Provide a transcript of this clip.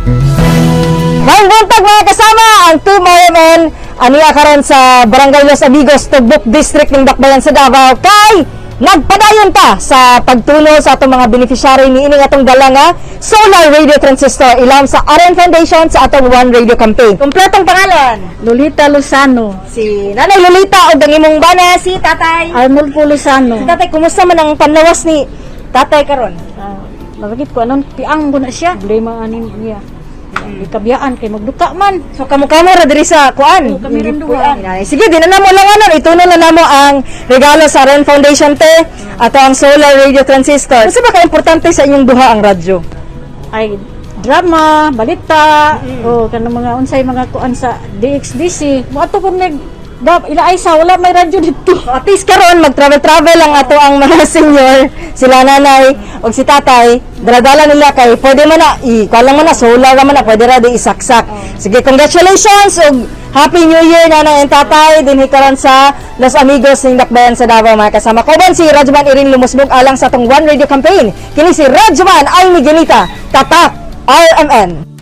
Ngayong buntag mga kasama, ang Team RMN aniya karon sa Barangay Los Amigos, Tugbok District ng Dakbayan sa Davao kay nagpadayon ta sa pagtuno sa atong mga beneficiary ni ining atong dala nga solar radio transistor ilam sa RN Foundation sa atong One Radio campaign. Kompletong pangalan? Lolita Lozano. Si Nanay Lolita o ang imong bana si Tatay. Arnulfo Lozano. Si Tatay, kumusta man ang panlawas ni Tatay karon? Lagit ko anon piang ko na siya. Problema anin niya. Ikabiyaan kay magduka man. So kamo-kamo ra diri sa kuan. Kami rin duha. Sige, di na namo lang ano, ituno na namo ang regalo sa RN Foundation te ato ang solar radio transistor. Kasi ba ka importante sa inyong duha ang radyo? Ay drama, balita, o kanang mga unsay mga kuan sa DXDC. Mo ato kung ila ay sa wala may radyo dito. At least karon mag-travel lang ato ang mga senior, sila nanay o si tatay, dala-dala nila kay pwede man na ikaw lang man na solar man na pwede ra di isaksak. Sige, congratulations ug Happy New Year nanay and tatay dinhi karon sa Los Amigos ning Dakbayan sa Davao mga kasama. Kauban si Radyoman Iring Lumusbog alang sa atong One Radio campaign. Kini si Radyoman ay Miguelita, Tatak RMN.